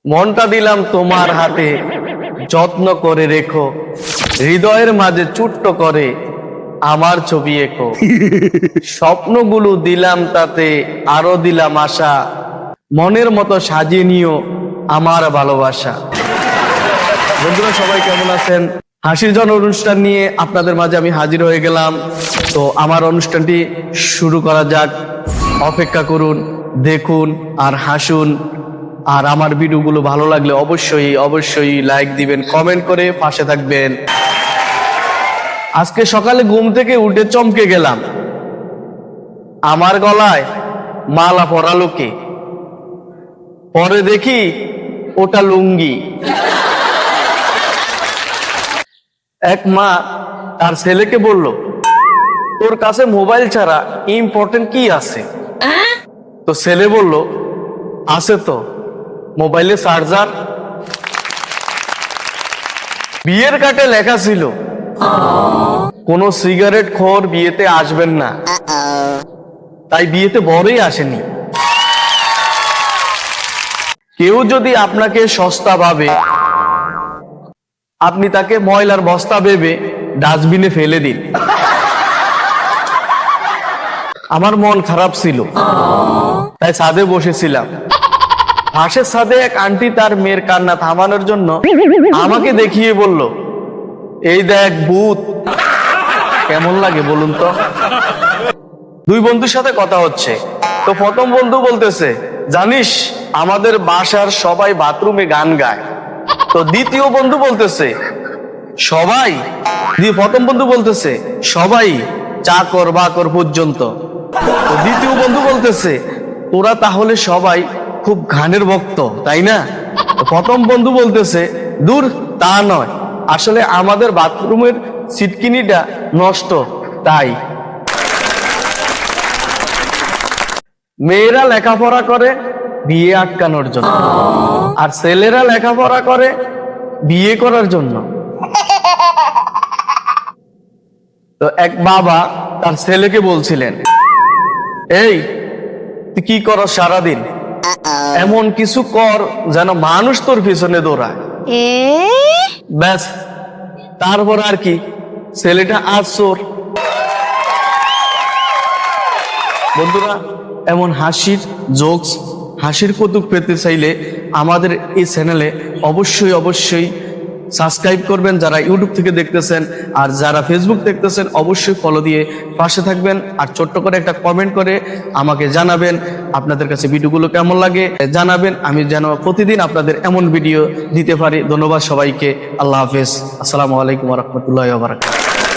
মনটা দিলাম তোমার হাতে, যত্ন করে রেখো, হৃদয়ের মাঝে চুট্ট করে আমার ছবি এঁকো। স্বপ্নগুলো দিলাম তাতে, আরো দিলাম আশা, মনের মতো সাজিয়ে নিও আমার ভালোবাসা। বন্ধুরা সবাই কেমন আছেন? হাসির জন অনুষ্ঠান নিয়ে আপনাদের মাঝে আমি হাজির হয়ে গেলাম। তো আমার অনুষ্ঠানটি শুরু করা যাক। অপেক্ষা করুন, দেখুন আর হাসুন। আর আমার ভিডিওগুলো ভালো লাগলে অবশ্যই লাইক দিবেন, কমেন্ট করে পাশে থাকবেন। আজকে সকালে ঘুম থেকে উঠে চমকে গেলাম, আমার গলায় মালা পরালো কে? পরে দেখি ওটা লুঙ্গি। এক মা তার ছেলেকে বলল, তোর কাছে মোবাইল ছাড়া ইম্পর্টেন্ট কি আছে? তো ছেলে বলল, আছে তো, মোবাইলে চার্জার। বিয়ের কার্ডে লেখা ছিল, কোনো সিগারেট খোর বিয়েতে আসবেন না। তাই বিয়েতে বরই আসেনি। কেউ যদি আপনাকে সস্তা ভাবে, আপনি তাকে ময়লার বস্তা ভেবে ডাস্টবিনে ফেলে দিন। আমার মন খারাপ ছিল, তাই ছাদে বসেছিলাম। পাশের ছাদে এক আন্টি তার মেয়ের কান্না থামানোর জন্য আমাকে দেখিয়ে বলল, এই দেখ ভূত। কেমন লাগে বলুন তো? দুই বন্ধুর সাথে কথা হচ্ছে, তো প্রথম বন্ধু বলতেছে, জানিস আমাদের বাসার সবাই বাথরুমে গান গায়। তো দ্বিতীয় বন্ধু বলতেছে, সবাই? প্রথম বন্ধু বলতেছে, সবাই, চাকর বাকর পর্যন্ত। তো দ্বিতীয় বন্ধু বলতেছে, ওরা তাহলে সবাই খুব গানের ভক্ত, তাই না? প্রথম বন্ধু বলতেছে, দূর, তা নয়, আসলে আমাদের বাথরুমের সিটকিনিটা নষ্ট, তাই। মেয়েরা লেখাপড়া করে বিয়ে আটকানোর জন্য, আর ছেলেরা লেখাপড়া করে বিয়ে করার জন্য। তো এক বাবা তার ছেলেকে বলছিলেন, এই তুই কি করস সারাদিন? এমন কিছু কর যেন মানুষ তোর পিছনে দৌড়ায়। ব্যাস, তারপর আর কি, ছেলেটা আজ চোর। বন্ধুরা, এমন হাসির জোকস, হাসির কৌতুক পেতে চাইলে আমাদের এই চ্যানেলে অবশ্যই সাবস্ক্রাইব করবেন, যারা ইউটিউব থেকে দেখতেছেন। আর যারা ফেসবুক দেখতেছেন অবশ্যই ফলো দিয়ে পাশে থাকবেন। আর ছোট্ট করে একটা কমেন্ট করে আমাকে জানাবেন আপনাদের কাছে ভিডিওগুলো কেমন লাগে, জানাবেন, আমি যেন প্রতিদিন আপনাদের এমন ভিডিও দিতে পারি। ধন্যবাদ সবাইকে। আল্লাহ হাফেজ। আসসালামু আলাইকুম ওয়া রাহমাতুল্লাহি ওয়া বারাকাতুহু।